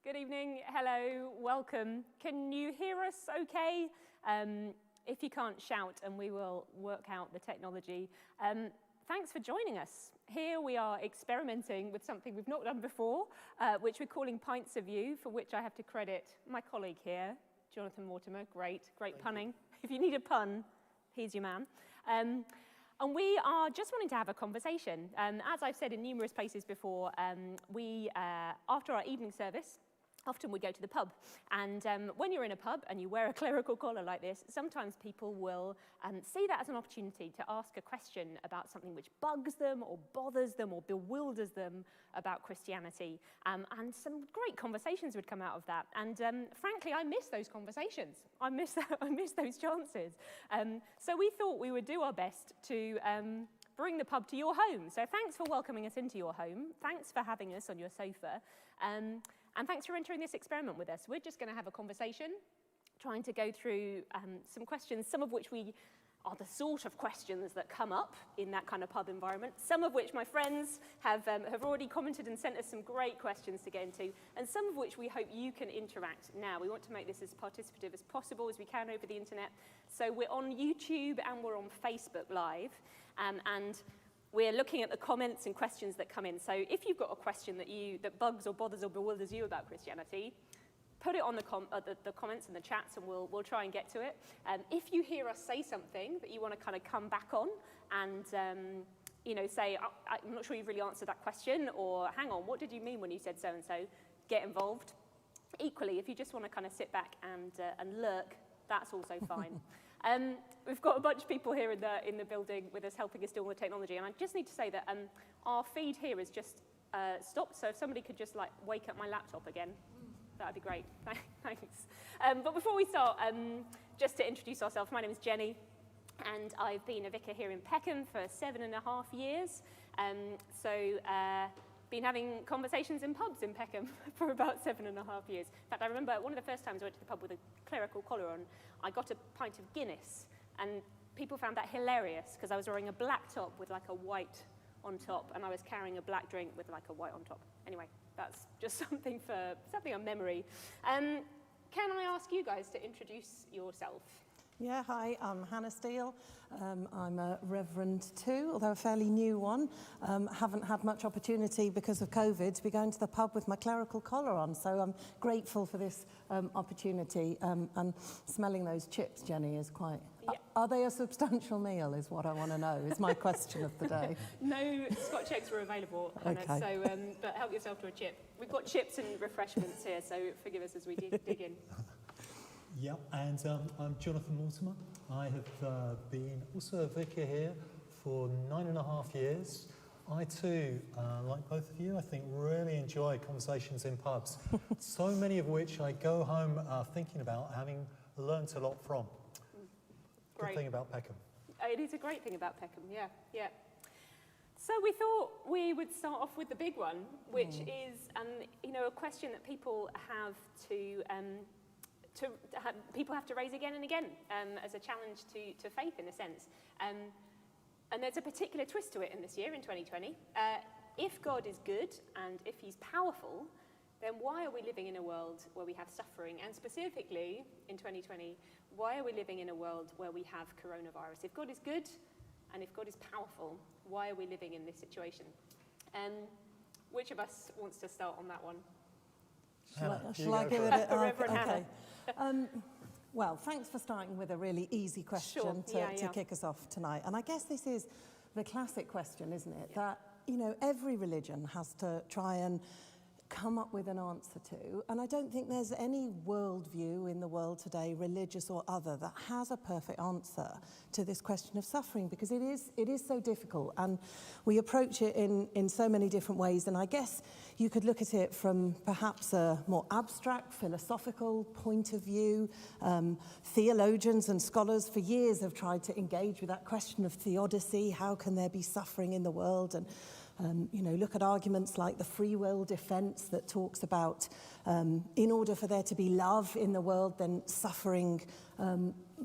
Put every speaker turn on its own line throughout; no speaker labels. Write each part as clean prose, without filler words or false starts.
Good evening, hello, welcome. Can you hear us okay? If you can't, shout and we will work out the technology. Thanks for joining us. Here we are experimenting with something we've not done before, which we're calling Pints of View, for which I have to credit my colleague here, Jonathan Mortimer. Great punning. If you need a pun, he's your man. And we are just wanting to have a conversation. As I've said in numerous places before, after our evening service, often we go to the pub, and when you're in a pub and you wear a clerical collar like this, sometimes people will see that as an opportunity to ask a question about something which bugs them or bothers them or bewilders them about Christianity. And some great conversations would come out of that. And frankly, I miss those conversations. I miss those chances. So we thought we would do our best to bring the pub to your home. So thanks for welcoming us into your home. Thanks for having us on your sofa. And thanks for entering this experiment with us. We're just going to have a conversation, trying to go through some questions, some of which are the sort of questions that come up in that kind of pub environment, some of which my friends have already commented and sent us some great questions to get into, and some of which we hope you can interact now. We want to make this as participative as possible as we can over the internet. So we're on YouTube and we're on Facebook Live, and we're looking at the comments and questions that come in. So if you've got a question that bugs or bothers or bewilders you about Christianity, put it on the comments and the chats, and we'll try and get to it. If you hear us say something that you want to kind of come back on and say, I'm not sure you've really answered that question, or hang on, what did you mean when you said so-and-so, get involved. Equally, if you just want to kind of sit back and lurk, that's also fine. We've got a bunch of people here in the building with us helping us do all the technology, and I just need to say that our feed here is just stopped, so if somebody could just like wake up my laptop again, that would be great. Thanks. But before we start, just to introduce ourselves, my name is Jenny, and I've been a vicar here in Peckham for 7.5 years. Been having conversations in pubs in Peckham for about 7.5 years. In fact, I remember one of the first times I went to the pub with a clerical collar on, I got a pint of Guinness, and people found that hilarious because I was wearing a black top with like a white on top, and I was carrying a black drink with like a white on top. Anyway, that's just something on memory. Can I ask you guys to introduce yourself?
Yeah, hi, I'm Hannah Steele. I'm a Reverend too, although a fairly new one. Haven't had much opportunity because of COVID to be going to the pub with my clerical collar on, so I'm grateful for this opportunity. And smelling those chips, Jenny, is quite... Yeah. Are they a substantial meal, is what I want to know, is my question of the day.
No Scotch eggs were available, Hannah, okay. So but help yourself to a chip. We've got chips and refreshments here, so forgive us as we dig in.
Yeah, and I'm Jonathan Mortimer. I have been also a vicar here for 9.5 years. I too, like both of you, I think really enjoy conversations in pubs, so many of which I go home thinking about, having learnt a lot from. Good thing about Peckham.
It is a great thing about Peckham, yeah. So we thought we would start off with the big one, which is a question that people have people have to raise again and again as a challenge to faith, in a sense. And there's a particular twist to it in this year, in 2020. If God is good and if he's powerful, then why are we living in a world where we have suffering? And specifically, in 2020, why are we living in a world where we have coronavirus? If God is good and if God is powerful, why are we living in this situation? Which of us wants to start on that one?
Shall I give it a...
Reverend
okay. Well, thanks for starting with a really easy question to kick us off tonight. And I guess this is the classic question, isn't it? Yeah. That, every religion has to try and come up with an answer to. And I don't think there's any worldview in the world today, religious or other, that has a perfect answer to this question of suffering, because it is so difficult. And we approach it in so many different ways. And I guess you could look at it from perhaps a more abstract, philosophical point of view. Theologians and scholars for years have tried to engage with that question of theodicy. How can there be suffering in the world? And look at arguments like the free will defense that talks about in order for there to be love in the world, then suffering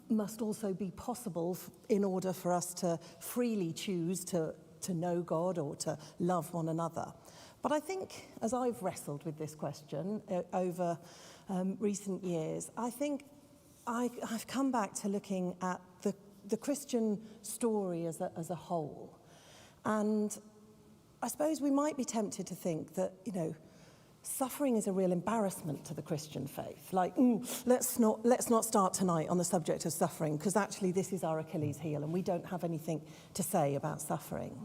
must also be possible in order for us to freely choose to know God or to love one another. But I think as I've wrestled with this question over recent years, I think I've come back to looking at the Christian story as a whole. And I suppose we might be tempted to think that, suffering is a real embarrassment to the Christian faith. Like, let's not start tonight on the subject of suffering, because actually this is our Achilles heel and we don't have anything to say about suffering.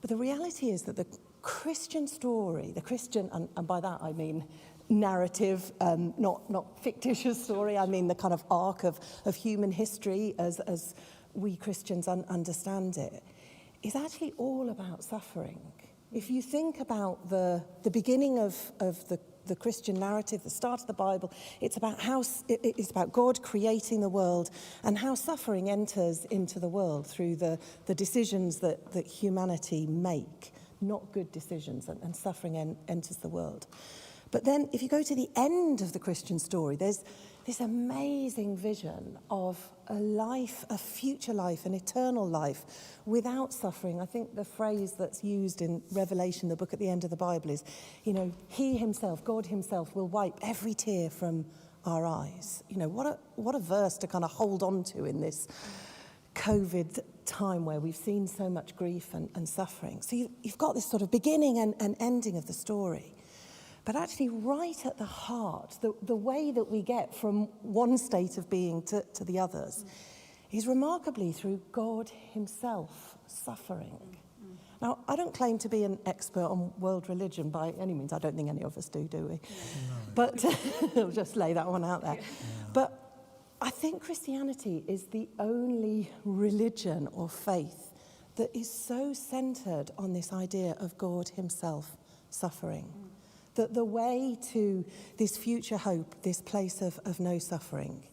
But the reality is that the Christian story, the Christian, and by that I mean narrative, not fictitious story, I mean the kind of arc of human history as we Christians understand it, is actually all about suffering. If you think about the beginning of the Christian narrative, the start of the Bible, it's about God creating the world and how suffering enters into the world through the decisions that humanity make, not good decisions, and suffering enters the world. But then if you go to the end of the Christian story, there's this amazing vision of a life, a future life, an eternal life without suffering. I think the phrase that's used in Revelation, the book at the end of the Bible, is, he himself, God himself, will wipe every tear from our eyes. What a verse to kind of hold on to in this COVID time where we've seen so much grief and suffering. So you've got this sort of beginning and ending of the story. But actually right at the heart, the way that we get from one state of being to the others is remarkably through God himself suffering. Now, I don't claim to be an expert on world religion by any means. I don't think any of us do we? No. But I'll just lay that one out there. Yeah. But I think Christianity is the only religion or faith that is so centered on this idea of God himself suffering. That the way to this future hope, this place of no suffering,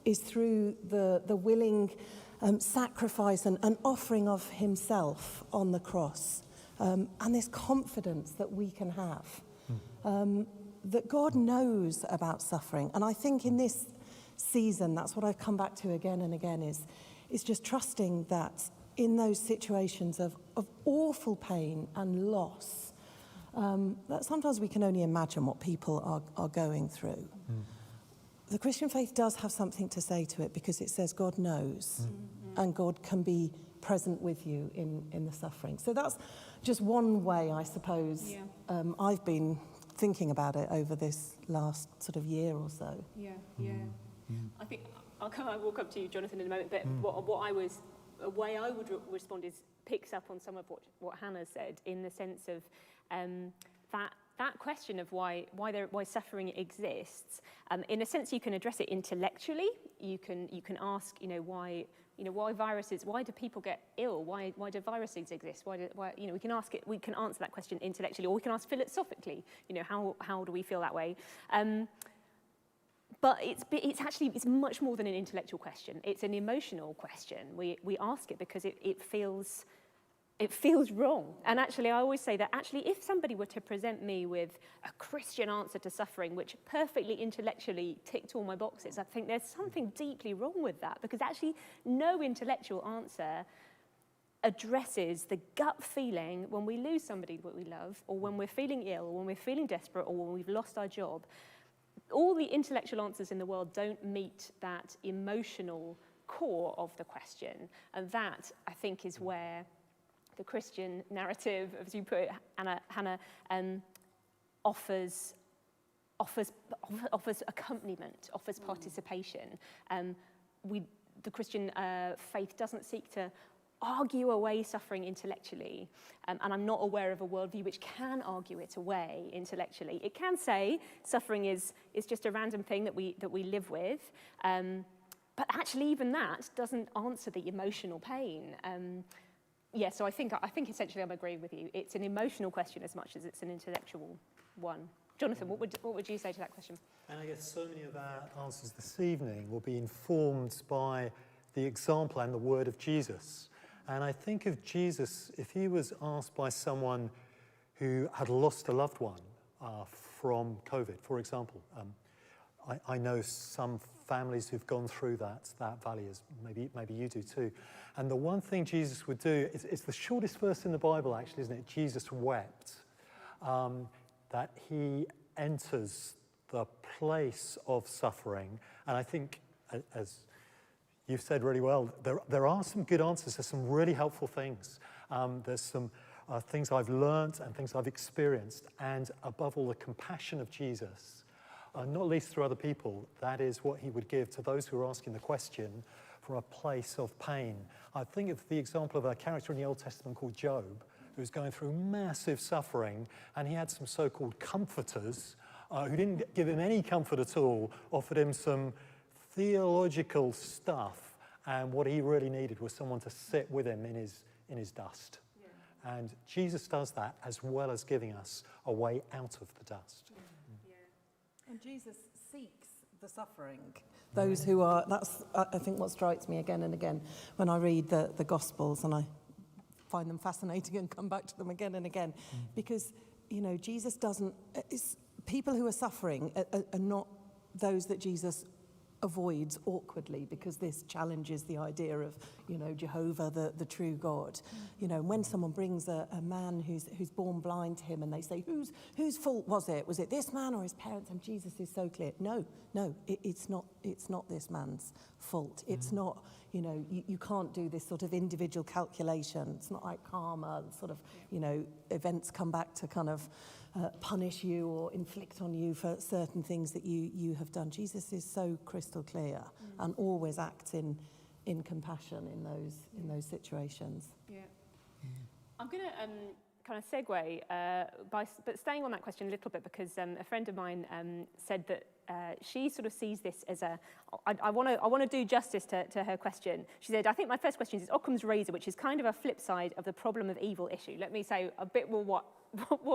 is through the willing sacrifice and offering of himself on the cross, and this confidence that we can have, that God knows about suffering. And I think in this season, that's what I've come back to again and again, is just trusting that in those situations of awful pain and loss, that sometimes we can only imagine what people are going through. The Christian faith does have something to say to it, because it says God knows and God can be present with you in the suffering. So that's just one way, I suppose, I've been thinking about it over this last sort of year or so.
I think I'll walk up to you, Jonathan, in a moment, but a way I would respond is picks up on some of what Hannah said, in the sense of that question of why suffering exists. In a sense, you can address it intellectually. You can ask, why viruses? Why do people get ill? Why do viruses exist? We can ask it. We can answer that question intellectually, or we can ask philosophically. How do we feel that way? But it's much more than an intellectual question. It's an emotional question. We ask it because it feels wrong. And actually, I always say that if somebody were to present me with a Christian answer to suffering, which perfectly intellectually ticked all my boxes, I think there's something deeply wrong with that, because actually no intellectual answer addresses the gut feeling when we lose somebody that we love, or when we're feeling ill, or when we're feeling desperate, or when we've lost our job. All the intellectual answers in the world don't meet that emotional core of the question. And that, I think, is where the Christian narrative, as you put it, Hannah, offers accompaniment, offers participation. The Christian faith doesn't seek to argue away suffering intellectually, and I'm not aware of a worldview which can argue it away intellectually. It can say suffering is just a random thing that we live with, but actually even that doesn't answer the emotional pain. So I think essentially I'm agreeing with you. It's an emotional question as much as it's an intellectual one. Jonathan, what would you say to that question?
And I guess so many of our answers this evening will be informed by the example and the word of Jesus. And I think of Jesus, if he was asked by someone who had lost a loved one from COVID, for example. I know some families who've gone through that valley, as maybe you do too. And the one thing Jesus would do, it's the shortest verse in the Bible actually, isn't it? Jesus wept. that he enters the place of suffering. And I think, as you've said really well, there are some good answers. There's some really helpful things. There's some things I've learnt and things I've experienced. And above all, the compassion of Jesus, not least through other people. That is what he would give to those who are asking the question from a place of pain. I think of the example of a character in the Old Testament called Job, who was going through massive suffering, and he had some so-called comforters who didn't give him any comfort at all, offered him some theological stuff, and what he really needed was someone to sit with him in his dust. Yeah. And Jesus does that as well as giving us a way out of the dust.
Yeah. Yeah. And Jesus seeks the suffering. Those who are, that's I think what strikes me again and again when I read the Gospels, and I find them fascinating and come back to them again and again, because, you know, Jesus doesn't, people who are suffering are not those that Jesus avoids awkwardly, because this challenges the idea of, you know, Jehovah, the true God. You know, when someone brings a man who's born blind to him and they say, whose fault was it? Was it this man or his parents? And Jesus is so clear. No, it's not this man's fault. It's not, you know, you can't do this sort of individual calculation. It's not like karma, sort of, you know, events come back to kind of punish you or inflict on you for certain things that you have done. Jesus is so crystal clear and always acts in compassion in those situations.
Yeah. I'm going to kind of segue but staying on that question a little bit, because a friend of mine said that she sort of sees this as I want to do justice to her question. She said, I think my first question is Occam's razor, which is kind of a flip side of the problem of evil issue. Let me say a bit more what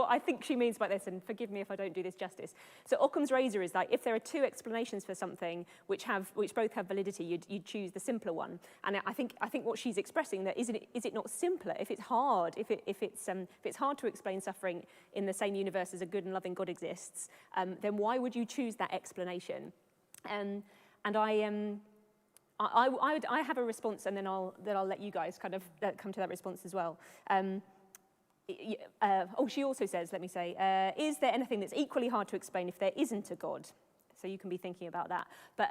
I think she means by this, and forgive me if I don't do this justice. So Occam's razor is like, if there are two explanations for something which both have validity, you'd choose the simpler one. And I think what she's expressing, that is it not simpler if it's hard, if it's hard to explain suffering in the same universe as a good and loving God exists, then why would you choose that explanation? And I have a response, and then I'll let you guys kind of come to that response as well. She also says, let me say, is there anything that's equally hard to explain if there isn't a God? So you can be thinking about that. But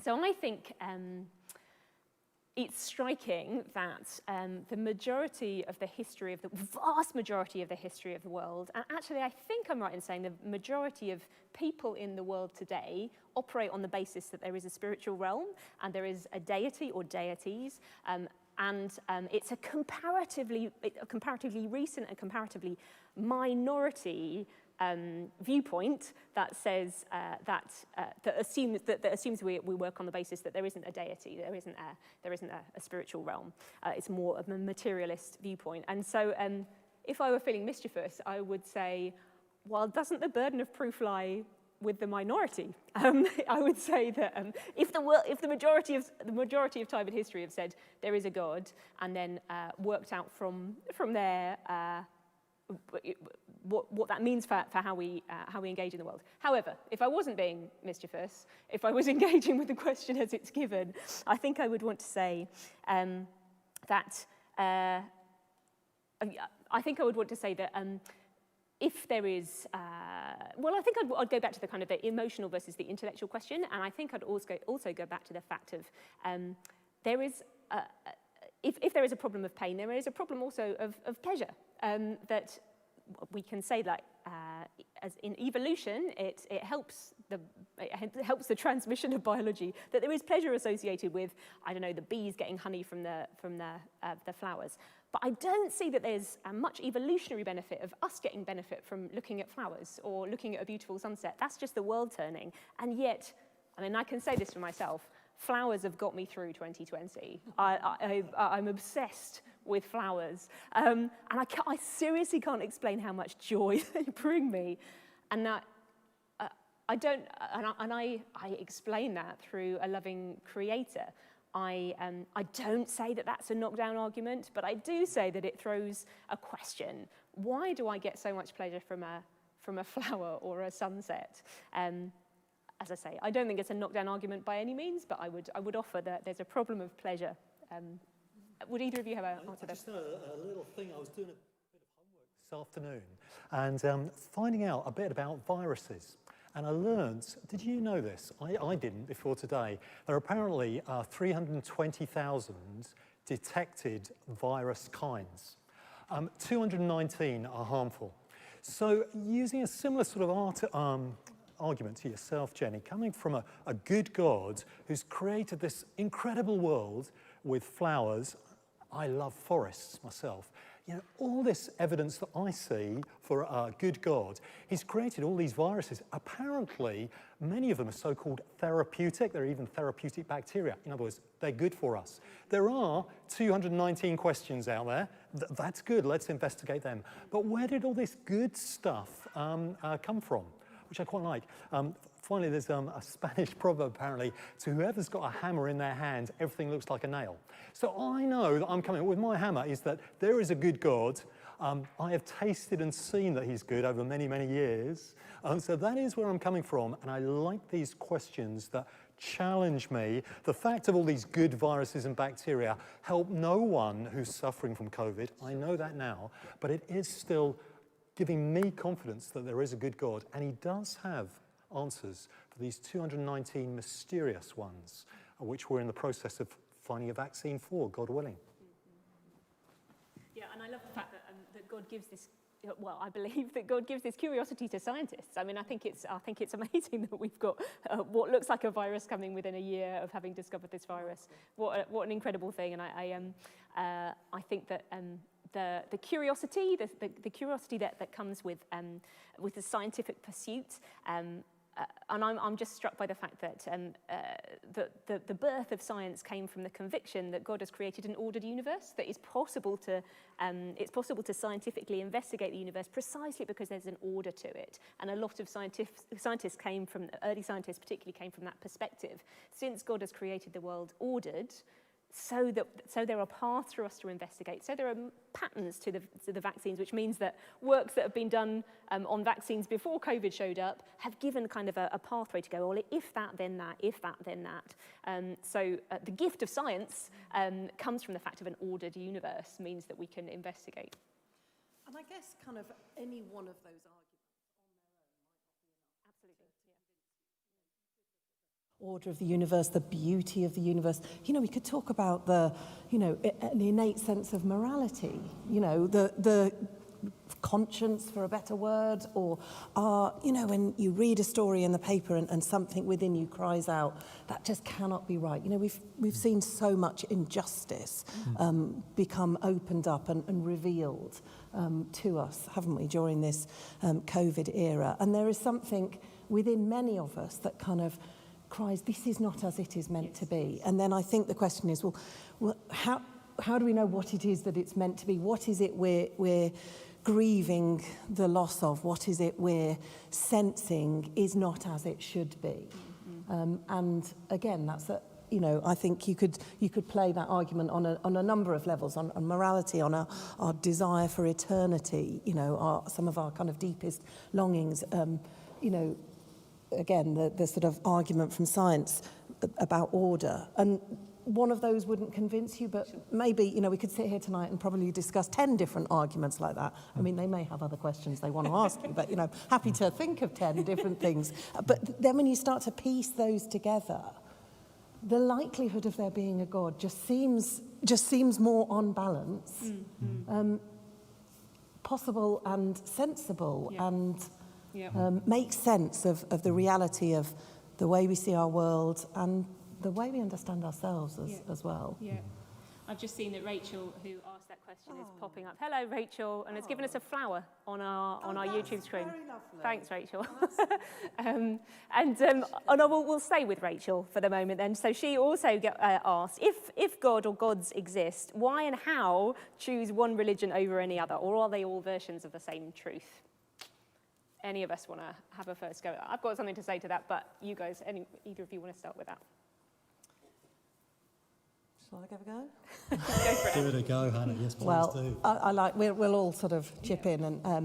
so I think it's striking that the majority of the history of the vast majority of the history of the world, and actually I think I'm right in saying the majority of people in the world today operate on the basis that there is a spiritual realm and there is a deity or deities. And it's a comparatively recent and comparatively minority viewpoint that says that assumes we work on the basis that there isn't a deity, there isn't a spiritual realm. It's more of a materialist viewpoint. And so, if I were feeling mischievous, I would say, well, doesn't the burden of proof lie with the minority? I would say that if the majority of time in history have said there is a God, and then worked out from there what that means for how we engage in the world. However, if I wasn't being mischievous, if I was engaging with the question as it's given, I think I would want to say that if there is, I think I'd go back to the kind of the emotional versus the intellectual question, and I think I'd also go back to the fact of there is, if there is a problem of pain, there is a problem also of pleasure. That we can say that as in evolution, it helps the transmission of biology. That there is pleasure associated with, I don't know, the bees getting honey from the flowers. But I don't see that there's much evolutionary benefit of us getting benefit from looking at flowers or looking at a beautiful sunset. That's just the world turning. And yet, I mean, I can say this for myself, flowers have got me through 2020. I'm obsessed with flowers. And I seriously can't explain how much joy they bring me. And I explain that through a loving creator. I don't say that that's a knockdown argument, but I do say that it throws a question. Why do I get so much pleasure from a flower or a sunset? As I say, I don't think it's a knockdown argument by any means, but I would offer that there's a problem of pleasure. Would either of you have an answer there?
Just a little thing. I was doing a bit of homework this afternoon and finding out a bit about viruses. And I learned, did you know this? I didn't before today. There are apparently 320,000 detected virus kinds. 219 are harmful. So using a similar sort of argument to yourself, Jenny, coming from a good God who's created this incredible world with flowers. I love forests myself. You know, all this evidence that I see for a good God, he's created all these viruses. Apparently, many of them are so-called therapeutic. They're even therapeutic bacteria. In other words, they're good for us. There are 219 questions out there. That's good. Let's investigate them. But where did all this good stuff come from? Which I quite like. Finally, there's a Spanish proverb, apparently, to whoever's got a hammer in their hand, everything looks like a nail. So I know that I'm coming with my hammer is that there is a good God. I have tasted and seen that he's good over many, many years. So that is where I'm coming from. And I like these questions that challenge me. The fact of all these good viruses and bacteria help no one who's suffering from COVID. I know that now. But it is still giving me confidence that there is a good God. And he does have answers for these 219 mysterious ones, which we're in the process of finding a vaccine for, God willing.
Yeah, and I love the fact that God gives this, well, I believe that God gives this curiosity to scientists. I mean, I think it's amazing that we've got what looks like a virus coming within a year of having discovered this virus. What an incredible thing, and I think that the curiosity, the curiosity that comes with the scientific pursuit. And I'm just struck by the fact that the birth of science came from the conviction that God has created an ordered universe, that it's possible to scientifically investigate the universe precisely because there's an order to it. And a lot of scientists came from, early scientists particularly came from that perspective. Since God has created the world ordered, so there are paths for us to investigate. So there are patterns to the vaccines, which means that works that have been done on vaccines before COVID showed up have given kind of a pathway to go, well, if that, then that, if that, then that. So the gift of science comes from the fact of an ordered universe, means that we can investigate.
And I guess kind of any one of those arguments order of the universe, the beauty of the universe. You know, we could talk about the, you know, an innate sense of morality, you know, the conscience, for a better word, or, you know, when you read a story in the paper and something within you cries out, that just cannot be right. You know, we've seen so much injustice become opened up and revealed to us, haven't we, during this COVID era. And there is something within many of us that kind of cries, this is not as it is meant to be. And then I think the question is, well, how do we know what it is that it's meant to be? What is it we're grieving the loss of? What is it we're sensing is not as it should be? And again, that's you know, I think you could play that argument on a number of levels, on morality, on our desire for eternity, you know, some of our kind of deepest longings, you know, again, the sort of argument from science about order. And one of those wouldn't convince you, but maybe, you know, we could sit here tonight and probably discuss 10 different arguments like that. I mean, they may have other questions they want to ask you, but, you know, happy to think of 10 different things. But then when you start to piece those together, the likelihood of there being a God just seems more on balance, possible and sensible, and makes sense of the reality of the way we see our world and the way we understand ourselves as well.
Yeah. I've just seen that Rachel, who asked that question, is popping up. Hello, Rachel, and has given us a flower on our YouTube screen.
Very lovely.
Thanks, Rachel. We'll stay with Rachel for the moment then. So she also asked, if God or gods exist, why and how choose one religion over any other, or are they all versions of the same truth? Any of us want to have a first go at that? I've got something to say to that, but you guys, either of you want to start with that?
Shall I give a go?
Go for it.
Give it a go, Hannah. Yes, please do.
I like, we'll all sort of chip in. And I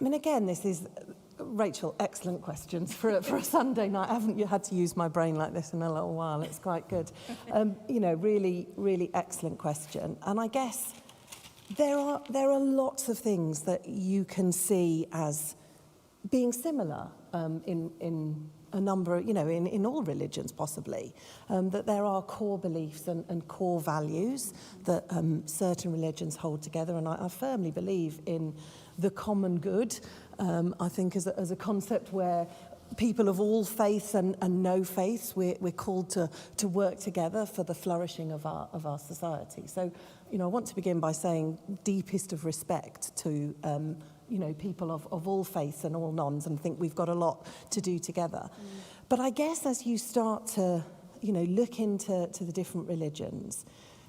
mean, again, this is, Rachel, excellent questions for a Sunday night. I haven't had to use my brain like this in a little while. It's quite good. You know, really, really excellent question. And I guess there are lots of things that you can see as being similar in a number, in all religions possibly, that there are core beliefs and core values that certain religions hold together, and I firmly believe in the common good. I think as a concept where people of all faiths and no faiths, we're called to work together for the flourishing of our society. So, I want to begin by saying deepest of respect to people of all faiths and all nons, and think we've got a lot to do together. But I guess as you start to, look into the different religions,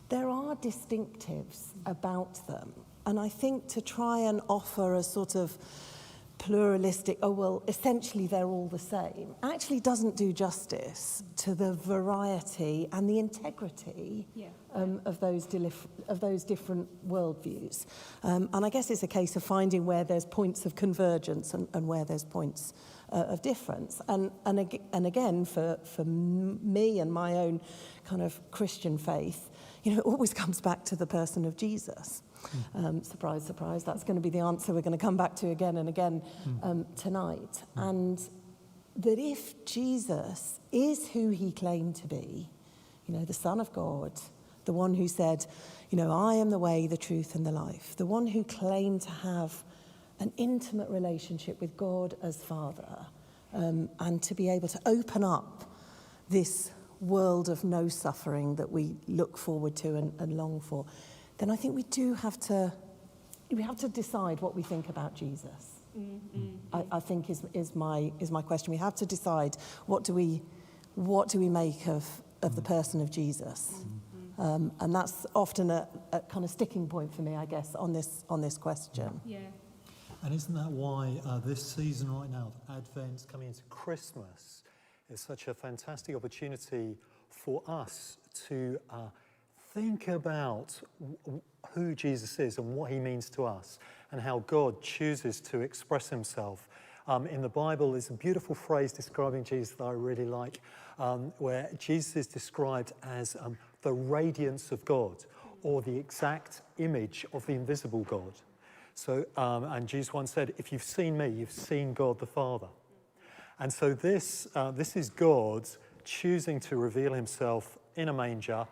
there are distinctives about them. And I think to try and offer a sort of pluralistic, essentially they're all the same, actually doesn't do justice to the variety and the integrity of those different worldviews. And I guess it's a case of finding where there's points of convergence and where there's points of difference. And again, for me and my own kind of Christian faith, it always comes back to the person of Jesus. Surprise, surprise, that's going to be the answer we're going to come back to again and again tonight. And that if Jesus is who he claimed to be, the Son of God, the one who said, I am the way, the truth, and the life, the one who claimed to have an intimate relationship with God as Father, and to be able to open up this world of no suffering that we look forward to and long for, then I think we have to decide what we think about Jesus. I think is my question. We have to decide what do we make of the person of Jesus, and that's often a kind of sticking point for me, I guess, on this question.
Yeah.
And isn't that why this season right now, Advent coming into Christmas, is such a fantastic opportunity for us to think about who Jesus is and what he means to us, and how God chooses to express himself. In the Bible, there's a beautiful phrase describing Jesus that I really like, where Jesus is described as the radiance of God, or the exact image of the invisible God. So, and Jesus once said, if you've seen me, you've seen God the Father. And so this is God choosing to reveal himself in a manger,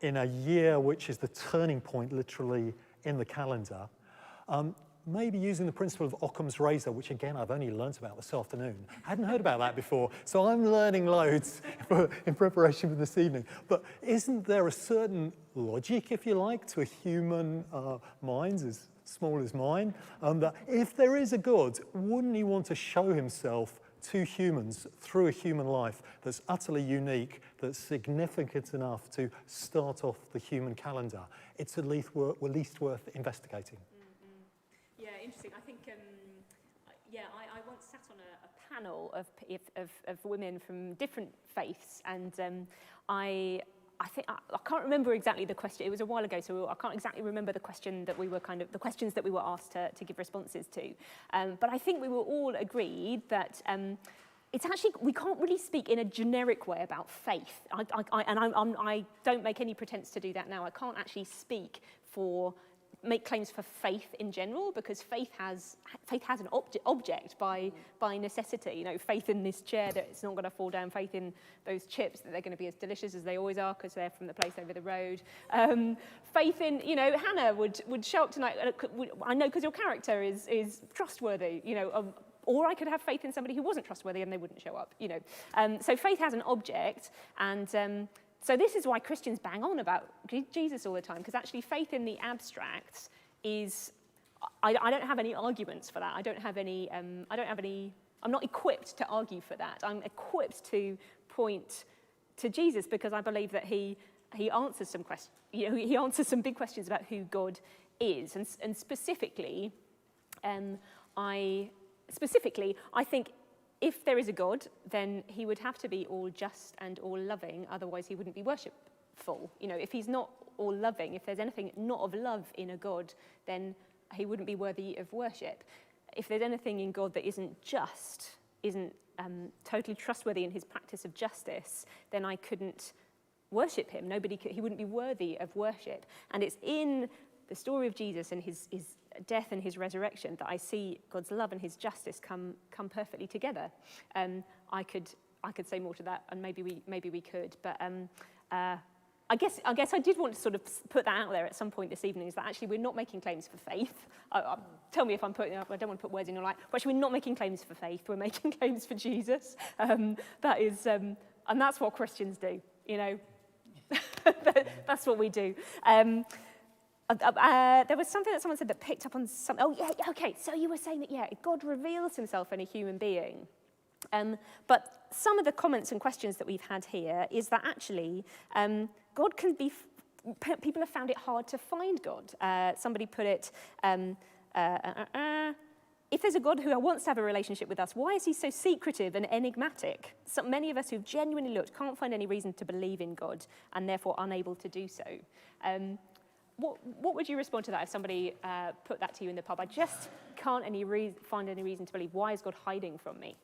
in a year which is the turning point literally in the calendar. Maybe using the principle of Occam's razor, which again I've only learnt about this afternoon. I hadn't heard about that before, so I'm learning loads in preparation for this evening. But isn't there a certain logic, if you like, to a human mind as small as mine, that if there is a God, wouldn't he want to show himself to humans through a human life that's utterly unique, that's significant enough to start off the human calendar? It's at least worth investigating.
Yeah, interesting. I think, I once sat on a panel of women from different faiths, and I can't remember exactly the question. It was a while ago, so I can't exactly remember the question that we were the questions that we were asked to give responses to. But I think we were all agreed that it's actually, we can't really speak in a generic way about faith. I don't make any pretense to do that now. I can't actually make claims for faith in general, because faith has an object by necessity. Faith in this chair that it's not going to fall down. Faith in those chips that they're going to be as delicious as they always are because they're from the place over the road. Faith in, Hannah would show up tonight. I know because your character is trustworthy. Or I could have faith in somebody who wasn't trustworthy and they wouldn't show up. So faith has an object, and so this is why Christians bang on about Jesus all the time, because actually faith in the abstract is, I don't have any arguments for that. I'm not equipped to argue for that. I'm equipped to point to Jesus, because I believe that he answers some questions. He answers some big questions about who God is, and specifically, I think if there is a God, then he would have to be all just and all loving, otherwise he wouldn't be worshipful. If he's not all loving, if there's anything not of love in a God, then he wouldn't be worthy of worship. If there's anything in God that isn't just, isn't totally trustworthy in his practice of justice, then I couldn't worship him. He wouldn't be worthy of worship. And it's in the story of Jesus and his death and his resurrection, that I see God's love and his justice come perfectly together. I could say more to that, and maybe we could, but I guess I did want to sort of put that out there at some point this evening, is that actually we're not making claims for faith. Tell me if I'm putting up, I don't want to put words in your life, but actually we're not making claims for faith, we're making claims for Jesus. That is, and that's what Christians do, you know. That's what we do. There was something that someone said that picked up on something. Oh, yeah, okay, so you were saying that, yeah, God reveals himself in a human being. But some of the comments and questions that we've had here is that actually God can be, people have found it hard to find God. Somebody put it, if there's a God who wants to have a relationship with us, why is he so secretive and enigmatic? So many of us who've genuinely looked can't find any reason to believe in God and therefore unable to do so. What would you respond to that if somebody put that to you in the pub? I just can't find any reason to believe. Why is God hiding from me?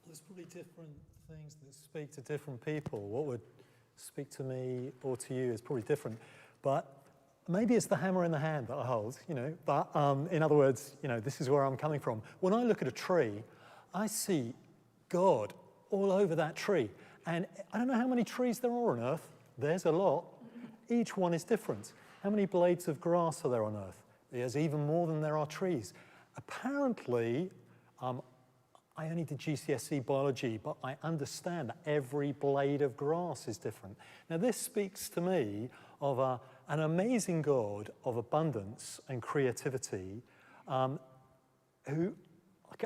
There's probably different things that speak to different people. What would speak to me or to you is probably different. But maybe it's the hammer in the hand that I hold, you know. But in other words, you know, this is where I'm coming from. When I look at a tree, I see God all over that tree. And I don't know how many trees there are on Earth. There's a lot. Each one is different. How many blades of grass are there on Earth? There's even more than there are trees. Apparently, I only did GCSE biology, but I understand that every blade of grass is different. Now, this speaks to me of an amazing God of abundance and creativity who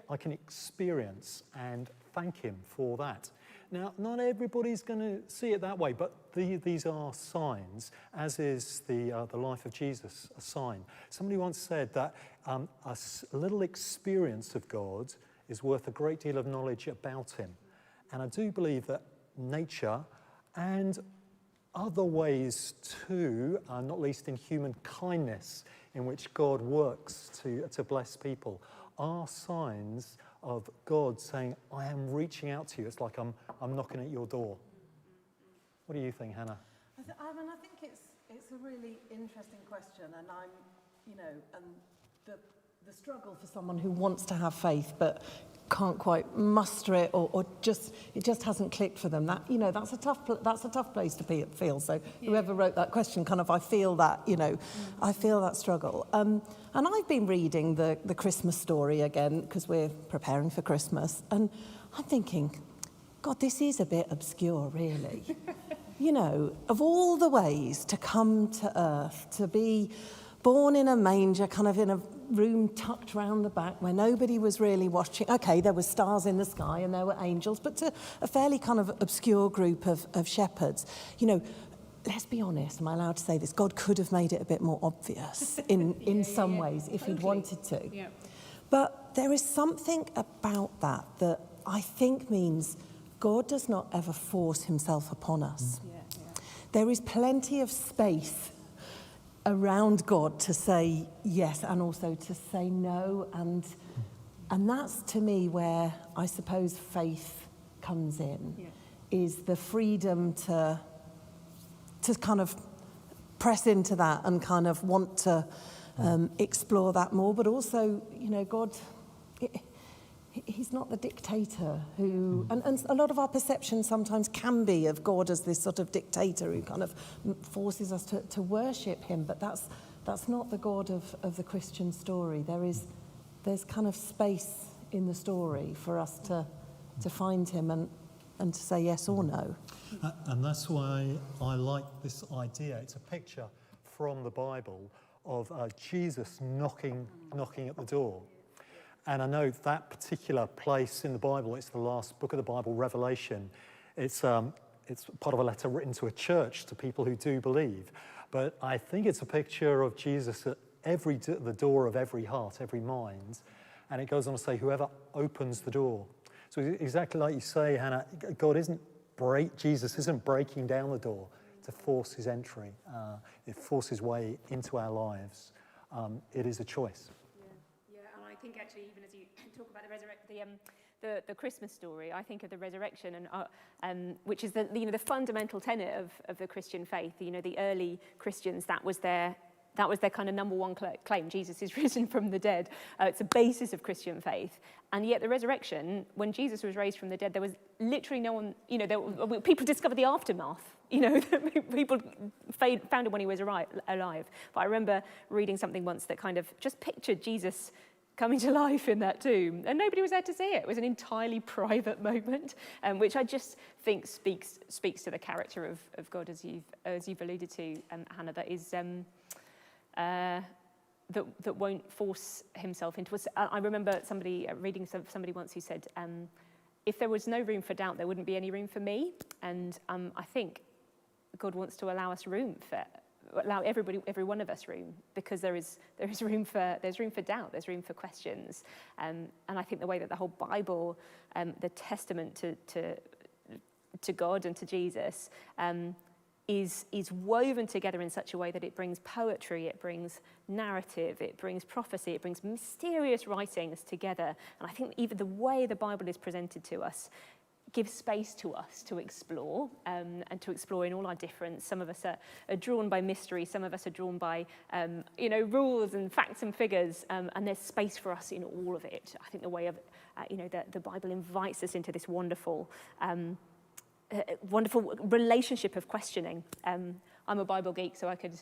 I can experience and thank him for that. Now, not everybody's going to see it that way, but these are signs, as is the life of Jesus, a sign. Somebody once said that a little experience of God is worth a great deal of knowledge about him. And I do believe that nature and other ways too, not least in human kindness, in which God works to bless people, are signs of God saying, I am reaching out to you. It's like I'm knocking at your door. What do you think, Hannah?
I think it's a really interesting question, and I'm, you know, and the struggle for someone who wants to have faith but can't quite muster it, or it just hasn't clicked for them. That, you know, that's a tough place to feel. So whoever wrote that question, kind of, I feel that, you know, I feel that struggle. And I've been reading the Christmas story again because we're preparing for Christmas, and I'm thinking, God, this is a bit obscure, really. You know, of all the ways to come to earth, to be born in a manger, kind of in a room tucked round the back where nobody was really watching. Okay, there were stars in the sky and there were angels, but to a fairly kind of obscure group of shepherds. You know, let's be honest, am I allowed to say this? God could have made it a bit more obvious in some ways if he'd wanted to. Yeah. But there is something about that I think means God does not ever force himself upon us. There is plenty of space around God to say yes and also to say no, and that's to me where I suppose faith comes in, is the freedom to kind of press into that and kind of want to explore that more, but also, you know, God, he's not the dictator who, and a lot of our perception sometimes can be of God as this sort of dictator who kind of forces us to worship him, but that's not the God of the Christian story. There's kind of space in the story for us to find him and to say yes or no.
And that's why I like this idea. It's a picture from the Bible of Jesus knocking at the door. And I know that particular place in the Bible, it's the last book of the Bible, Revelation. It's part of a letter written to a church, to people who do believe. But I think it's a picture of Jesus at the door of every heart, every mind. And it goes on to say, whoever opens the door. So exactly like you say, Hannah, Jesus isn't breaking down the door to force his entry. It forces his way into our lives. It is a choice.
I think actually, even as you talk about the Christmas story, I think of the resurrection, and which is the fundamental tenet of the Christian faith. You know, the early Christians, that was their that was their kind of number one claim. Jesus is risen from the dead. It's a basis of Christian faith. And yet the resurrection, when Jesus was raised from the dead, there was literally no one, people discovered the aftermath. People found him when he was alive. But I remember reading something once that kind of just pictured Jesus coming to life in that tomb, and nobody was there to see it. It was an entirely private moment, which I just think speaks to the character of God, as you've alluded to, Hannah. That is that won't force himself into us. I remember reading somebody once who said, if there was no room for doubt, there wouldn't be any room for me. And I think God wants to allow every one of us room, because there's room for doubt, there's room for questions, and I think the way that the whole Bible, the testament to God and to Jesus, is woven together in such a way that it brings poetry, it brings narrative, it brings prophecy, it brings mysterious writings together. And I think even the way the Bible is presented to us gives space to us to explore, and to explore in all our difference. Some of us are drawn by mystery, some of us are drawn by rules and facts and figures, and there's space for us in all of it. I think the way of the Bible invites us into this wonderful relationship of questioning. I'm a Bible geek, so I could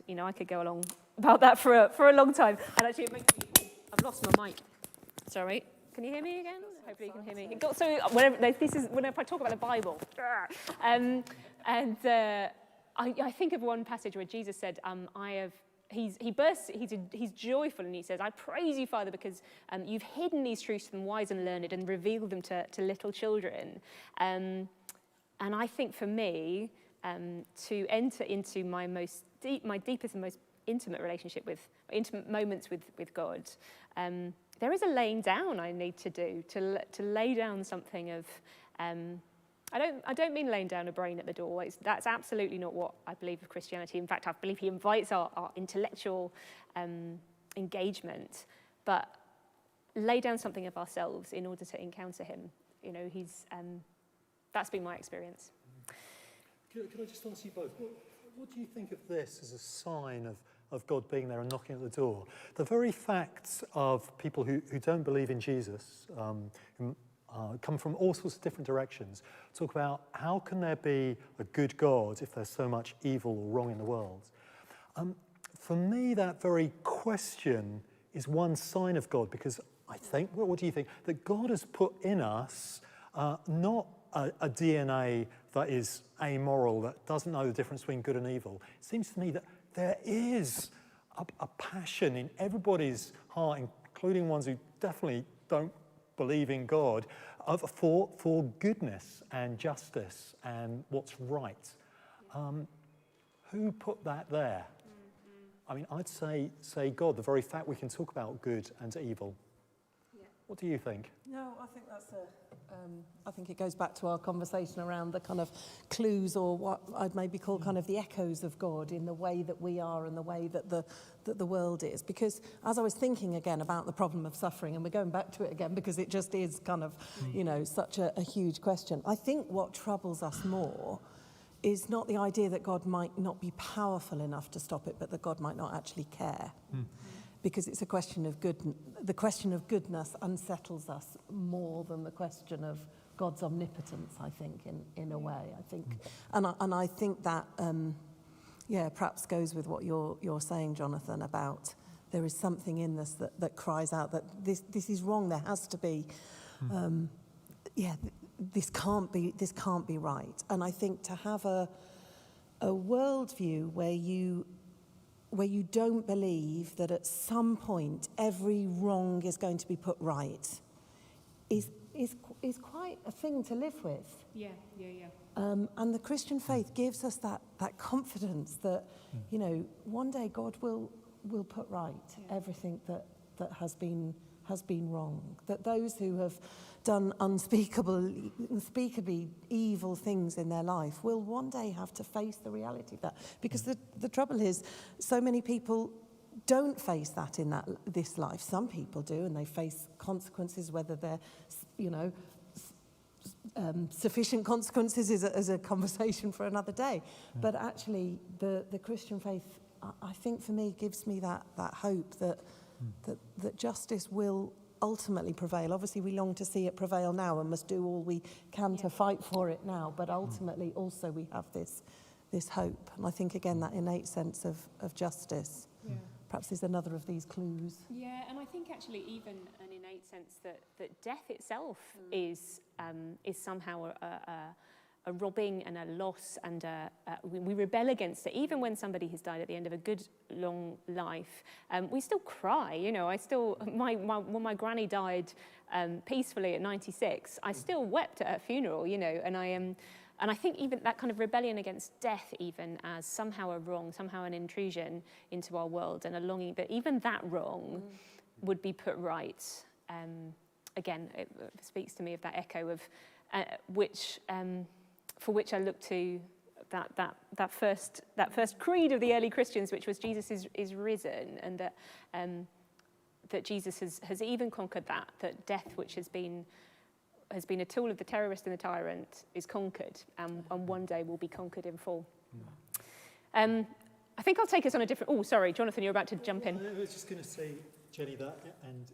go along about that for a long time. And actually, it makes me. I've lost my mic. Sorry. Can you hear me again? Hopefully you can hear me. So whenever I talk about the Bible, I think of one passage where Jesus said, He's joyful, and he says, I praise you, Father, because you've hidden these truths from wise and learned and revealed them to little children. And I think for me, to enter into my deepest and most intimate relationship intimate moments with God, there is a laying down I need to do to lay down something of. I don't mean laying down a brain at the door. That's absolutely not what I believe of Christianity. In fact, I believe he invites our intellectual engagement, but lay down something of ourselves in order to encounter him. That's been my experience.
Could I just ask you both, what do you think of this as a sign of God being there and knocking at the door? The very fact of people who don't believe in Jesus, come from all sorts of different directions, talk about how can there be a good God if there's so much evil or wrong in the world? For me, that very question is one sign of God, because I think, what do you think? That God has put in us not a DNA that is amoral, that doesn't know the difference between good and evil. It seems to me that there is a passion in everybody's heart, including ones who definitely don't believe in God, for goodness and justice and what's right. Who put that there? I mean, I'd say God, the very fact we can talk about good and evil. Yeah. What do you think?
No, I think that's I think it goes back to our conversation around the kind of clues, or what I'd maybe call kind of the echoes of God in the way that we are and the way that the world is. Because as I was thinking again about the problem of suffering, and we're going back to it again because it just is kind of, such a huge question. I think what troubles us more is not the idea that God might not be powerful enough to stop it, but that God might not actually care. Because it's a question of good. The question of goodness unsettles us more than the question of God's omnipotence, I think, in a way. I think, and I think that, perhaps goes with what you're saying, Jonathan, about there is something in this that cries out that this is wrong. There has to be, this can't be right. And I think to have a worldview where you don't believe that at some point every wrong is going to be put right is quite a thing to live with. Yeah. And the Christian faith gives us that confidence that, one day God will put right everything that has been wrong. That those who have done unspeakably evil things in their life will one day have to face the reality of that. Because the trouble is, so many people don't face that in this life. Some people do, and they face consequences, whether they're, sufficient consequences is a conversation for another day. But actually, the Christian faith I think for me gives me that hope that justice will ultimately prevail. Obviously, we long to see it prevail now and must do all we can to fight for it now, but ultimately also we have this hope. And I think, again, that innate sense of justice perhaps is another of these clues.
Yeah, and I think actually even an innate sense that death itself is somehow a robbing and a loss, and we rebel against it. Even when somebody has died at the end of a good long life, we still cry. You know, when my granny died peacefully at 96, I still wept at her funeral. You know, and I think even that kind of rebellion against death, even as somehow a wrong, somehow an intrusion into our world, and a longing that even that wrong would be put right. Again, it speaks to me of that echo of for which I look to that first creed of the early Christians, which was Jesus is risen, and that Jesus has even conquered that death, which has been a tool of the terrorist and the tyrant, is conquered, and one day will be conquered in full. I think I'll take us on a different... Oh, sorry, Jonathan, you're about to jump in.
I was just going to say, Jenny, that, and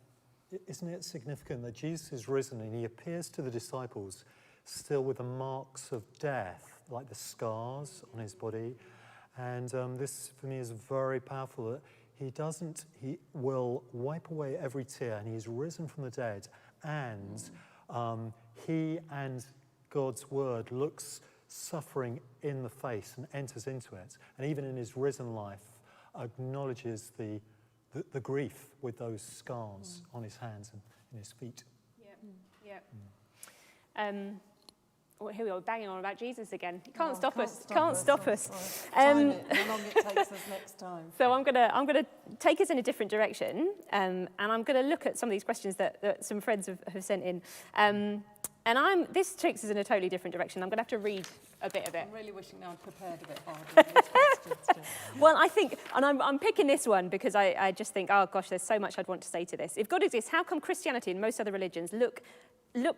isn't it significant that Jesus is risen and he appears to the disciples still with the marks of death, like the scars on his body. And this, for me, is very powerful, that he will wipe away every tear, and he's risen from the dead, and he and God's word looks suffering in the face and enters into it. And even in his risen life, acknowledges the grief with those scars on his hands and in his feet.
Well, here we are, banging on about Jesus again. Can't stop us.
Time it, how long it takes us next time.
So I'm gonna take us in a different direction, and I'm gonna look at some of these questions that some friends have sent in. And this takes us in a totally different direction. I'm gonna have to read a bit of it.
I'm really wishing I'd prepared a bit harder these questions.
Well, I think, and I'm picking this one because I just think, oh gosh, there's so much I'd want to say to this. If God exists, how come Christianity and most other religions look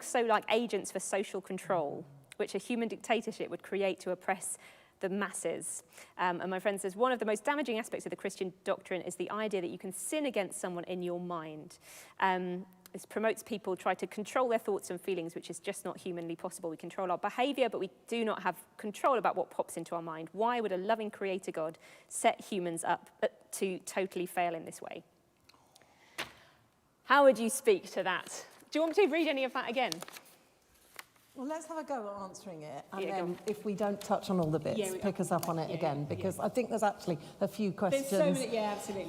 so like agents for social control, which a human dictatorship would create to oppress the masses? And my friend says, one of the most damaging aspects of the Christian doctrine is the idea that you can sin against someone in your mind. This promotes people try to control their thoughts and feelings, which is just not humanly possible. We control our behavior, but we do not have control about what pops into our mind. Why would a loving creator God set humans up to totally fail in this way? How would you speak to that? Do you want me to read any of that again?
Well, let's have a go at answering it, and then if we don't touch on all the bits, pick us up on it again, because I think there's actually a few questions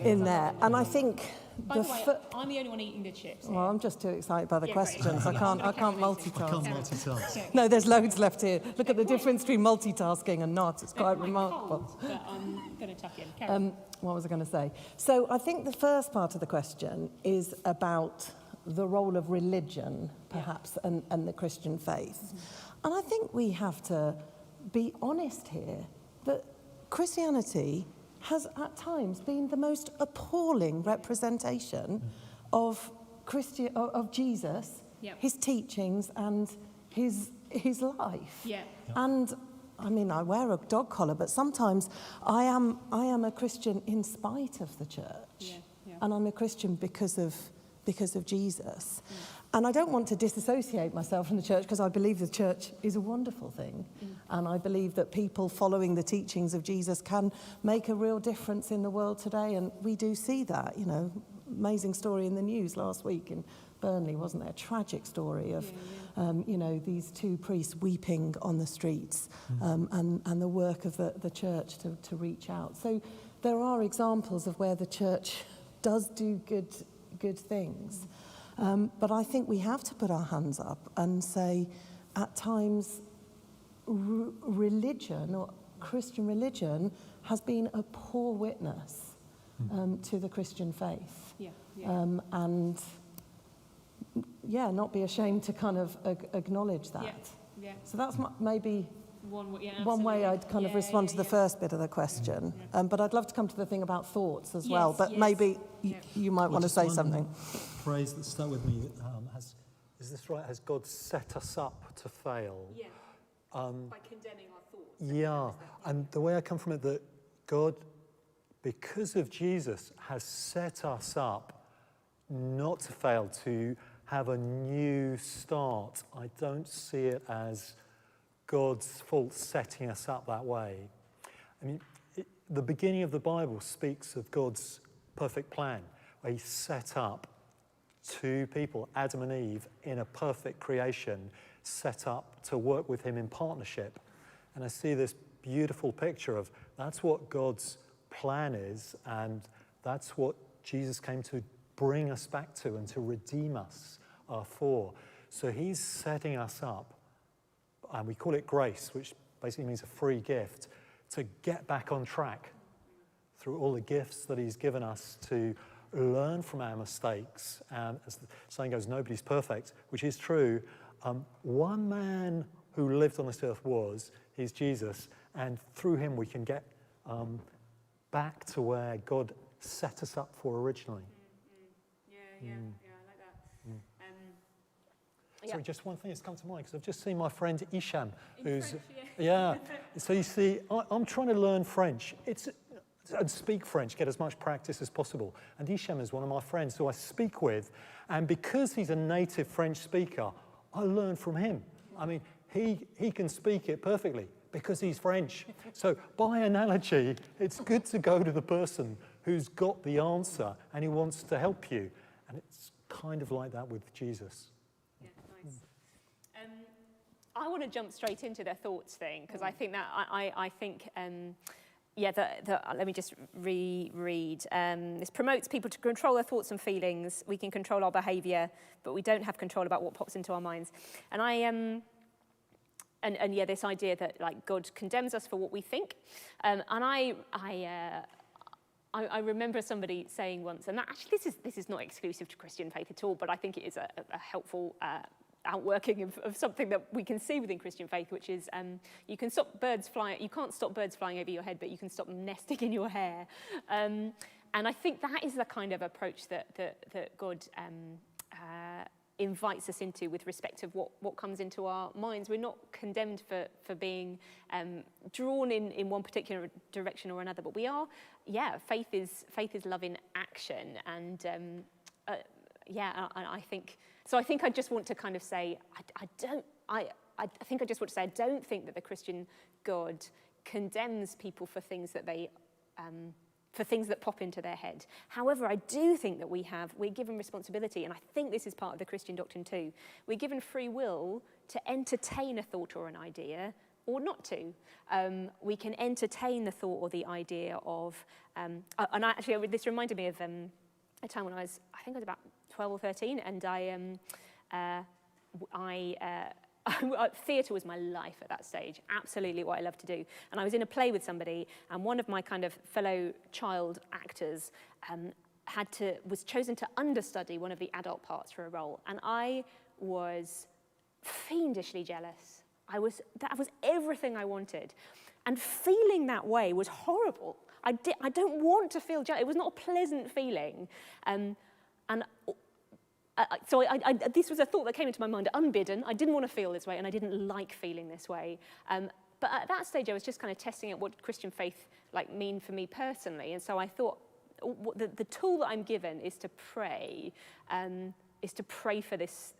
in there. And I think...
By the way, I'm the only one eating the chips.
Well, I'm just too excited by the questions. I can't multitask.
I can't multitask.
No, there's loads left here. Look at the difference between multitasking and not. It's quite remarkable.
Cold, but I'm going to tuck in.
What was I going to say? So I think the first part of the question is about the role of religion, perhaps, and the Christian faith. And I think we have to be honest here that Christianity has at times been the most appalling representation of Jesus, his teachings, and his life. And I mean, I wear a dog collar, but sometimes I am a Christian in spite of the church, and I'm a Christian because of Jesus. And I don't want to disassociate myself from the church, because I believe the church is a wonderful thing. And I believe that people following the teachings of Jesus can make a real difference in the world today. And we do see that, you know, amazing story in the news last week in Burnley, wasn't there? A tragic story of, you know, these two priests weeping on the streets, and the work of the church to reach out. So there are examples of where the church does do good things. But I think we have to put our hands up and say, at times, religion, or Christian religion, has been a poor witness to the Christian faith. And, not be ashamed to kind of acknowledge that. So that's maybe one way I'd kind of respond to the first bit of the question. But I'd love to come to the thing about thoughts as well. But maybe you might want to say something.
Phrase that stuck with me, is this right? Has God set us up to fail?
By condemning our thoughts.
And the way I come from it, that God because of Jesus, has set us up not to fail, to have a new start. I don't see it as God's fault setting us up that way. I mean, the beginning of the Bible speaks of God's perfect plan, where he set up two people, Adam and Eve, in a perfect creation, set up to work with him in partnership. And I see this beautiful picture of that's what God's plan is, and that's what Jesus came to bring us back to and to redeem us for. So he's setting us up, and we call it grace, which basically means a free gift, to get back on track through all the gifts that he's given us to learn from our mistakes. And as the saying goes, nobody's perfect, which is true. One man who lived on this earth he's Jesus, and through him we can get back to where God set us up for originally.
Yeah, I like that.
Sorry, just one thing that's come to mind, because I've just seen my friend Isham,
French,
So you see, I'm trying to learn French. And speak French, get as much practice as possible. And Isham is one of my friends who I speak with, and because he's a native French speaker, I learn from him. I mean, he can speak it perfectly because he's French. So by analogy, it's good to go to the person who's got the answer and who wants to help you. And it's kind of like that with Jesus.
Yeah, nice. I want to jump straight into the thoughts thing, because I think that I think let me just reread. This promotes people to control their thoughts and feelings. We can control our behaviour, but we don't have control about what pops into our minds. And this idea that like God condemns us for what we think. And I remember somebody saying once, and that actually this is not exclusive to Christian faith at all, but I think it is a helpful outworking of something that we can see within Christian faith, which is you can stop birds flying. You can't stop birds flying over your head, but you can stop them nesting in your hair. And I think that is the kind of approach that God invites us into with respect to what comes into our minds. We're not condemned for being drawn in one particular direction or another, but we are. Faith is love in action, and I think. So I think I just want to kind of say, I don't think that the Christian God condemns people for things that for things that pop into their head. However, I do think that we're given responsibility, and I think this is part of the Christian doctrine too. We're given free will to entertain a thought or an idea, or not to. We can entertain the thought or the idea of, this reminded me of a time when I think I was about 12 or 13, and theatre was my life at that stage, absolutely what I loved to do. And I was in a play with somebody, and one of my kind of fellow child actors was chosen to understudy one of the adult parts for a role, and I was fiendishly jealous. That was everything I wanted, and feeling that way was horrible. I don't want to feel jealous. It was not a pleasant feeling, so this was a thought that came into my mind unbidden. I didn't want to feel this way, and I didn't like feeling this way. But at that stage, I was just kind of testing out what Christian faith mean for me personally. And so I thought, the tool that I'm given is to pray. Is to pray for this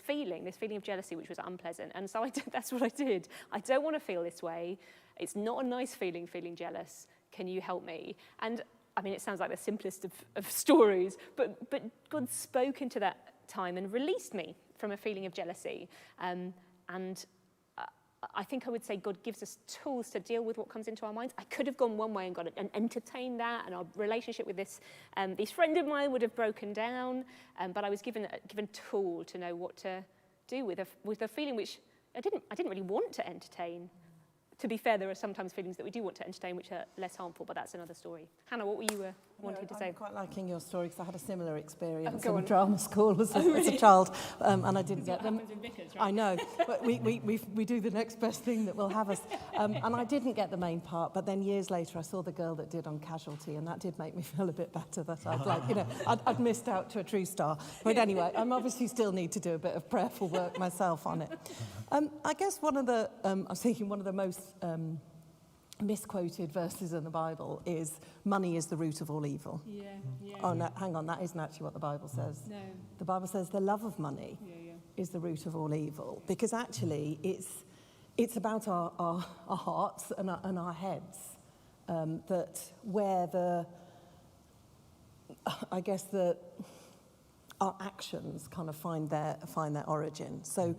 feeling of jealousy, which was unpleasant. And so that's what I did. I don't want to feel this way. It's not a nice feeling jealous. Can you help me? And I mean, it sounds like the simplest of stories, but God spoke into that time and released me from a feeling of jealousy. And I think I would say God gives us tools to deal with what comes into our minds. I could have gone one way and entertained that, and our relationship with this friend of mine would have broken down. But I was given a tool to know what to do with a feeling which I didn't really want to entertain. To be fair, there are sometimes feelings that we do want to entertain which are less harmful, but that's another story. Hannah, what were you wanting to say?
I'm quite liking your story because I had a similar experience
in
drama school as a child, and I didn't get them.
Happens in vicars, right?
I know, but we do the next best thing that will have us. And I didn't get the main part, but then years later I saw the girl that did on Casualty, and that did make me feel a bit better that I'd missed out to a true star. But anyway, I'm obviously still need to do a bit of prayerful work myself on it. I guess I was thinking one of the most misquoted verses in the Bible is money is the root of all evil.
Yeah, yeah.
Oh, no, hang on, that isn't actually what the Bible says.
No.
The Bible says the love of money is the root of all evil, because actually it's about our hearts and our heads, that where our actions kind of find their origin. So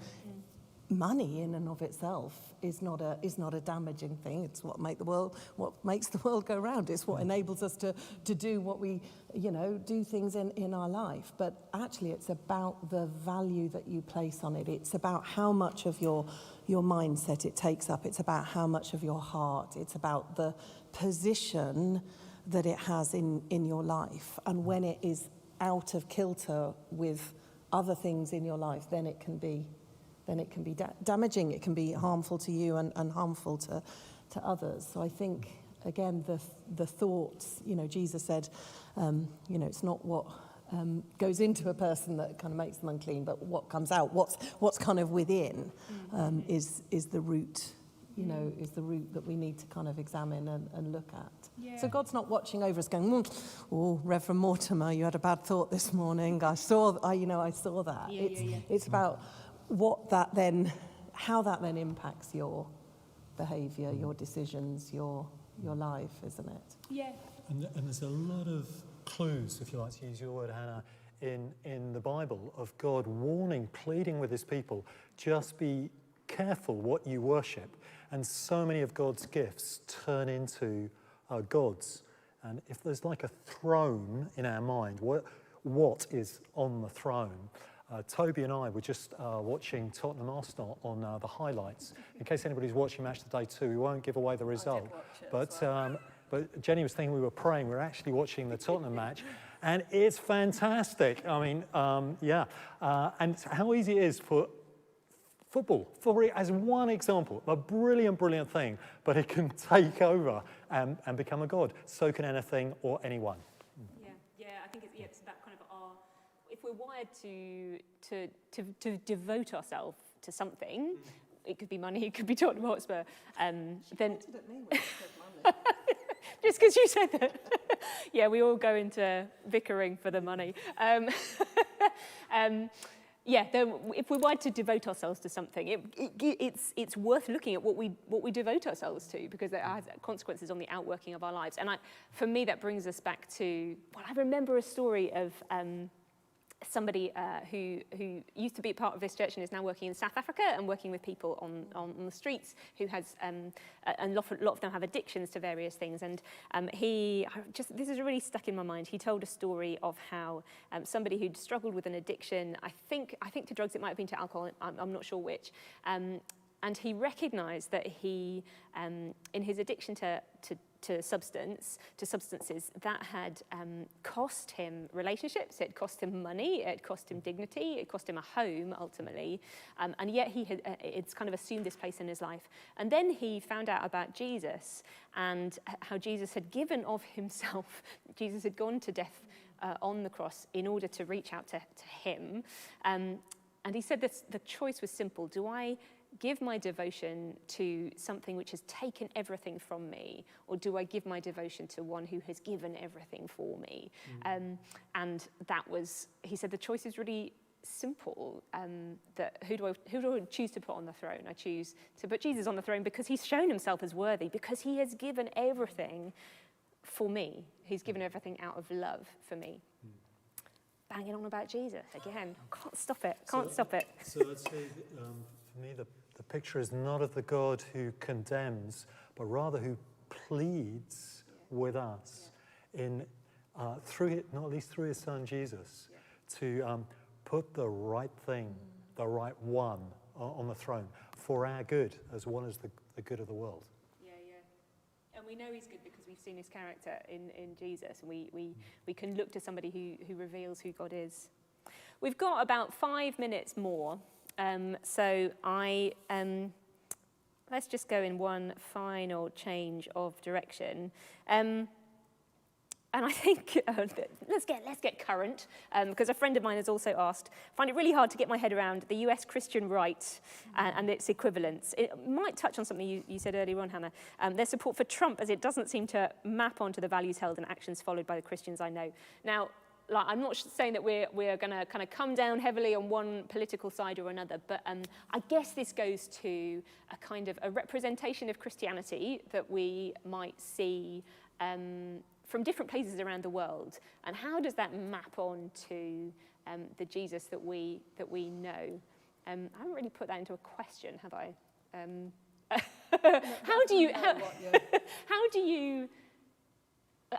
money in and of itself is not a damaging thing. It's what makes the world go round. It's what enables us to do what we, do things in our life. But actually it's about the value that you place on it. It's about how much of your mindset it takes up. It's about how much of your heart. It's about the position that it has in your life. And when it is out of kilter with other things in your life, then it can be damaging. It can be harmful to you and harmful to others. So I think, again, the thoughts, Jesus said, it's not what goes into a person that kind of makes them unclean, but what comes out, what's kind of within, is the root, is the root that we need to kind of examine and look at. Yeah. So God's not watching over us going, oh, Reverend Mortimer, you had a bad thought this morning. I saw that. It's about how that then impacts your behaviour, your decisions, your life, isn't it?
Yeah.
And there's a lot of clues, if you like to use your word, Hannah, in the Bible of God warning, pleading with his people, just be careful what you worship. And so many of God's gifts turn into gods. And if there's like a throne in our mind, what is on the throne? Toby and I were just watching Tottenham Arsenal on the highlights. In case anybody's watching Match of the Day 2, we won't give away the result. But Jenny was thinking we were praying. We were actually watching the Tottenham match, and it's fantastic. I mean, and how easy it is for football, as one example, a brilliant thing, but it can take over and become a god. So can anything or anyone.
Yeah, I think it's about kind of if we're wired to devote ourselves to something, it could be money, it could be Tottenham Hotspur, then...
pointed at me when she said money.
Just because you said that. Yeah, we all go into vicaring for the money. If we're wired to devote ourselves to something, it's worth looking at what we devote ourselves to, because it has consequences on the outworking of our lives. And for me, that brings us back to, I remember a story of somebody who used to be part of this church and is now working in South Africa and working with people on the streets who has, and a lot of them have addictions to various things. And this is really stuck in my mind. He told a story of how somebody who'd struggled with an addiction, I think to drugs, it might have been to alcohol, I'm not sure which, and he recognised that he, in his addiction to substances, that had cost him relationships, it cost him money, it cost him dignity, it cost him a home ultimately, and yet it's kind of assumed this place in his life. And then he found out about Jesus and how Jesus had given of himself. Jesus had gone to death on the cross in order to reach out to him, and he said that the choice was simple. Do I give my devotion to something which has taken everything from me, or do I give my devotion to one who has given everything for me? And that was, he said, the choice is really simple. That who do I choose to put on the throne? I choose to put Jesus on the throne because he's shown himself as worthy, because he has given everything for me. He's given everything out of love for me. Banging on about Jesus again. Can't stop it.
So let's say, for me, the picture is not of the God who condemns, but rather who pleads with us not least through his son Jesus, to put the right thing, the right one on the throne for our good as well as the good of the world.
Yeah. And we know he's good because we've seen his character in Jesus, and we can look to somebody who reveals who God is. We've got about 5 minutes more. So let's just go in one final change of direction. And I think, let's get current, because a friend of mine has also asked, I find it really hard to get my head around the US Christian right and its equivalents. It might touch on something you said earlier on, Hannah, their support for Trump, as it doesn't seem to map onto the values held and actions followed by the Christians I know. Now, like, I'm not saying that we're going to kind of come down heavily on one political side or another, but I guess this goes to a kind of a representation of Christianity that we might see from different places around the world, and how does that map on to the Jesus that we know? I haven't really put that into a question, have I?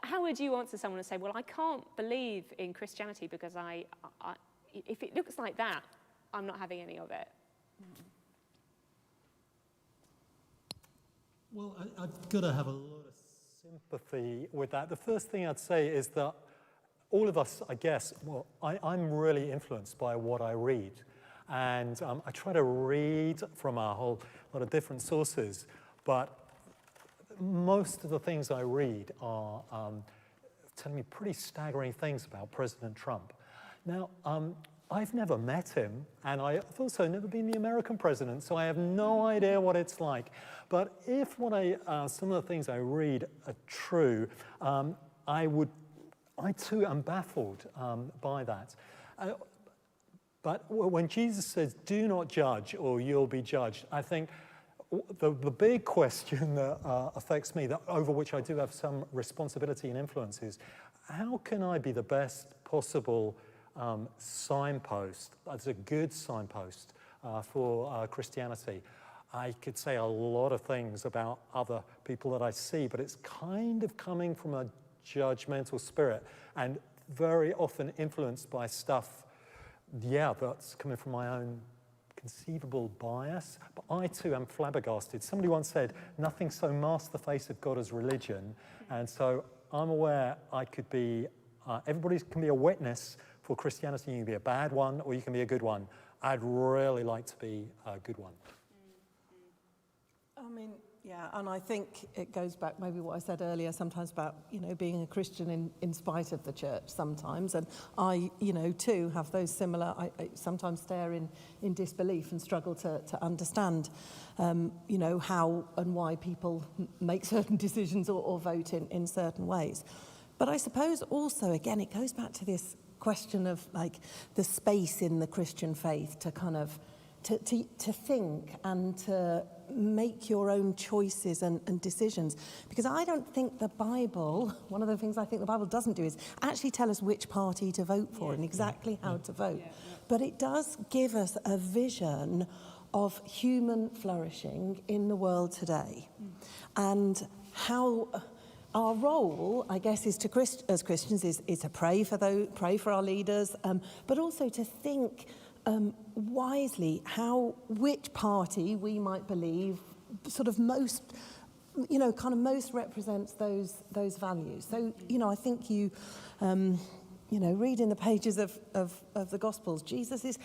How would you answer someone and say, well, I can't believe in Christianity because if it looks like that, I'm not having any of it?
Well, I've got to have a lot of sympathy with that. The first thing I'd say is that all of us, I guess, well, I'm really influenced by what I read. And I try to read from a whole lot of different sources, but most of the things I read are telling me pretty staggering things about President Trump. Now, I've never met him, and I've also never been the American president, so I have no idea what it's like. But if some of the things I read are true, I too am baffled by that. But when Jesus says, "Do not judge, or you'll be judged," I think the big question that affects me, over which I do have some responsibility and influence, is how can I be the best possible signpost, as a good signpost for Christianity? I could say a lot of things about other people that I see, but it's kind of coming from a judgmental spirit and very often influenced by stuff, that's coming from my own conceivable bias. But I too am flabbergasted. Somebody once said, nothing so masks the face of God as religion. And so I'm aware I could be, everybody can be a witness for Christianity. You can be a bad one or you can be a good one. I'd really like to be a good one.
I mean, yeah, and I think it goes back maybe what I said earlier sometimes about, being a Christian in spite of the church sometimes. And I, too, have those similar, I sometimes stare in disbelief and struggle to understand, how and why people make certain decisions or vote in certain ways. But I suppose also, again, it goes back to this question of like the space in the Christian faith to kind of to think and to make your own choices and decisions. Because I don't think the Bible, one of the things I think the Bible doesn't do is actually tell us which party to vote for and exactly how to vote. But it does give us a vision of human flourishing in the world today. And how our role, I guess, is as Christians is to pray for our leaders, but also to think wisely which party we might believe sort of most, most represents those values. So, I think you read in the pages of the Gospels, Jesus is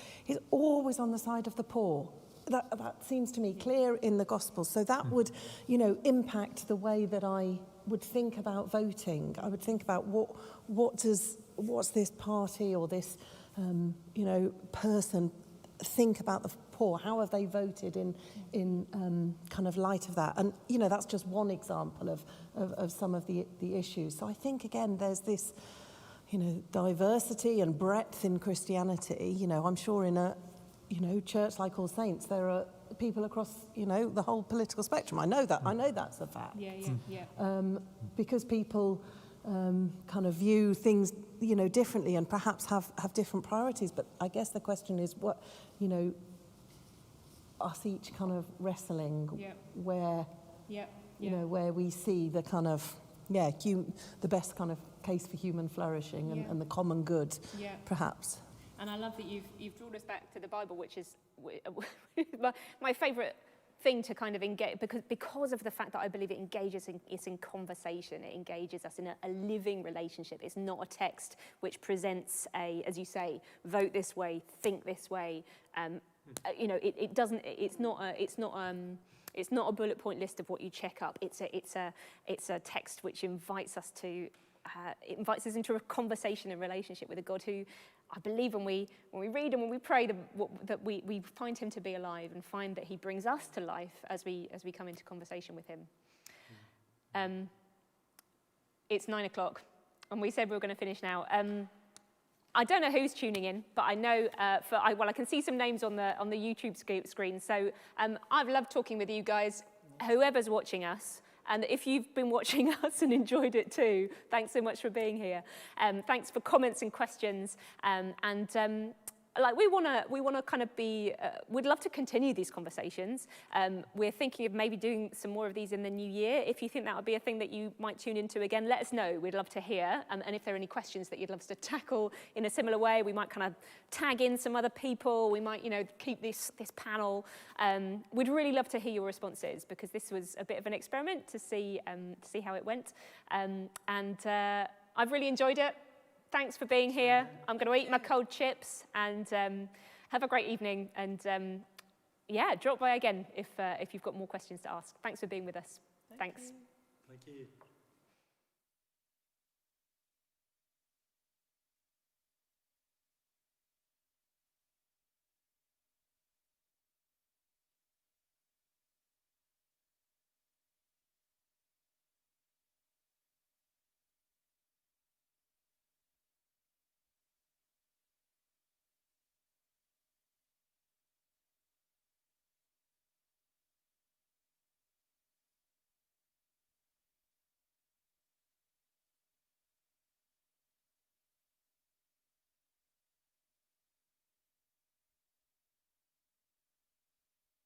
always on the side of the poor. That seems to me clear in the Gospels. So that would, impact the way that I would think about voting. I would think about what's this party or this person think about the poor? How have they voted in kind of light of that? And, that's just one example of some of the issues. So I think, again, there's this, diversity and breadth in Christianity. I'm sure in a, church like All Saints, there are people across, the whole political spectrum. I know that's a fact. Because people kind of view things, differently and perhaps have different priorities. But I guess the question is what, us each kind of wrestling where, where we see the kind of, the best kind of case for human flourishing and the common good, perhaps.
And I love that you've drawn us back to the Bible, which is my favourite thing to kind of engage, because of the fact that I believe it engages us in conversation, it engages us in a living relationship. It's not a text which presents as you say, vote this way, think this way. It doesn't. It's not a bullet point list of what you check up. It's a text which invites us to it invites us into a conversation and relationship with a God who I believe when we read and when we pray that we find him to be alive and find that he brings us to life as we come into conversation with him. It's 9 o'clock and we said we were going to finish now. I don't know who's tuning in, but I know I can see some names on the YouTube screen. So I've loved talking with you guys, whoever's watching us. And if you've been watching us and enjoyed it too, thanks so much for being here. Thanks for comments and questions. We want to kind of be, we'd love to continue these conversations. We're thinking of maybe doing some more of these in the new year. If you think that would be a thing that you might tune into again, let us know. We'd love to hear. And if there are any questions that you'd love us to tackle in a similar way, we might kind of tag in some other people. We might, keep this panel. We'd really love to hear your responses because this was a bit of an experiment to see how it went. I've really enjoyed it. Thanks for being here. I'm going to eat my cold chips and have a great evening. And drop by again if you've got more questions to ask. Thanks for being with us. Thanks.
Thank you.